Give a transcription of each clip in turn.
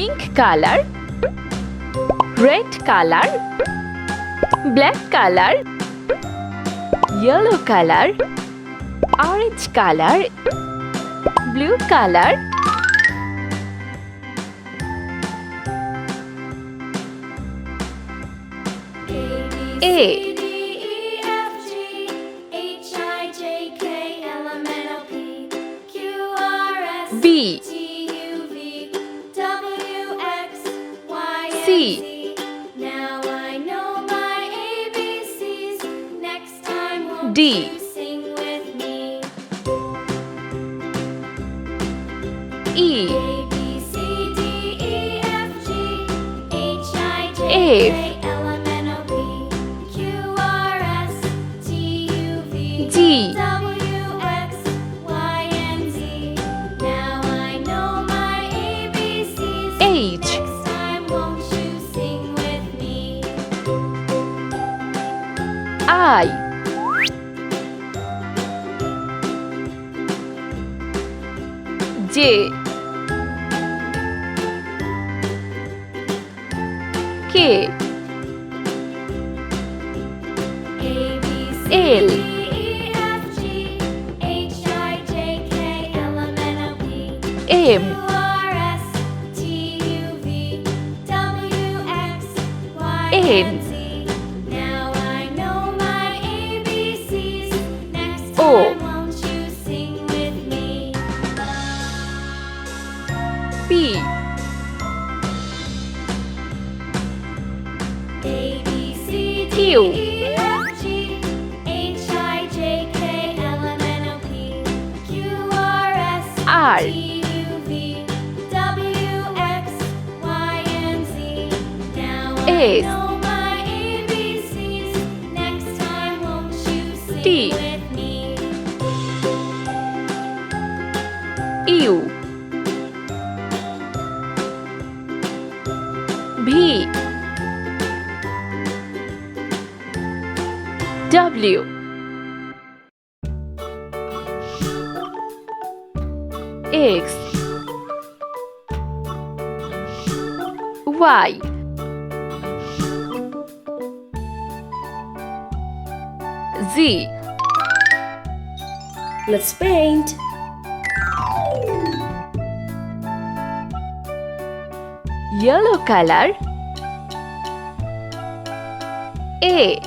pink color, red color, black color, yellow color, orange color, blue color, A, B, C, Now I know my ABCs. Next time won't D, you sing with me? E, A B C D E F G H I J F, K L M N O P Q R S T U V G, W X Y and Z. Now I know my ABCs. H, Next time won't you sing with me? I, J, K, A B C L, D E F G H I J K L M N O P M, Q R S T U V W X Y and Z. Now I know my ABCs. Next O, time won't you sing with me? P, A B C D Q, E F G H I J K L M N O P Q R S R, T U V W X Y and Z. Now I S, know my ABCs. Next time won't you sing T, with me? U, V, W, X, Y, Z. Let's paint. Yellow color, A,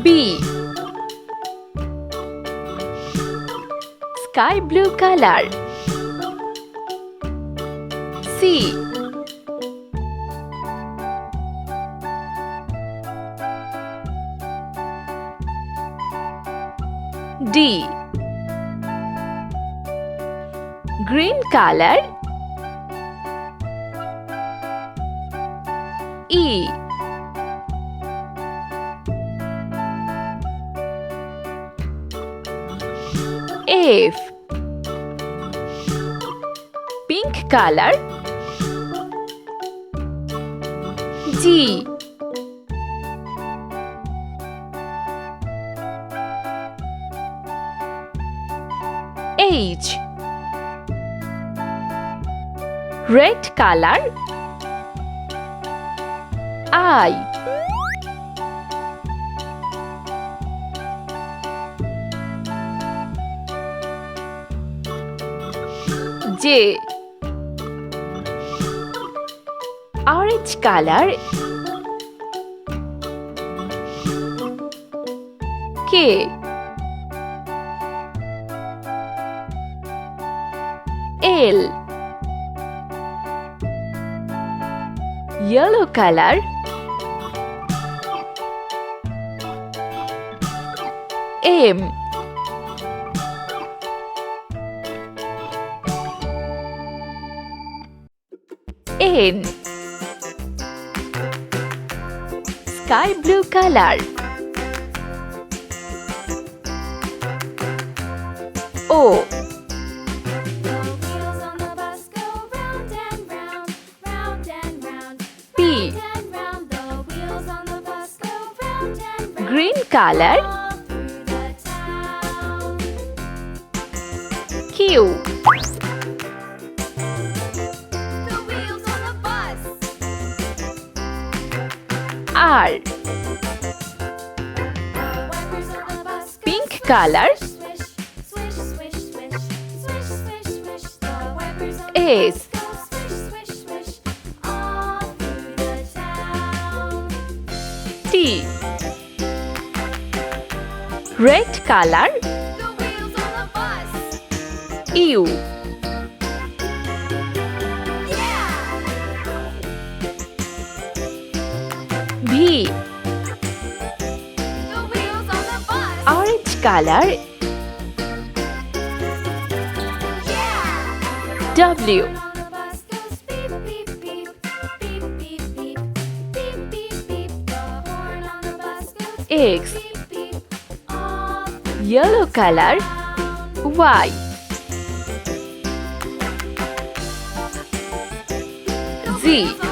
B, sky blue color, C, D, green color, E, F, pink color, G, H, red color, I, J, orange color, K, L, yellow color, M, N, sky blue color, O, Wheels on the bus go round and round, round and round, P, round and round. The wheels on the bus go round and round. green color, All through the town. Q. The wheels on the bus. R. The wipers on the bus go Pink color. swish, swish, swish, swish, swish, swish, swish. The wipers on S. the bus go swish, swish, swish, all through the town. T. Red color. The wheels on the bus. U. Yeah! V. The wheels on the bus. Orange color. Yeah! W. On the bus goes beep, beep, beep, beep, beep, beep, beep, beep, beep. The horn on the bus goes X. beep, beep, all through Yellow color. town. Y. The Z. wheels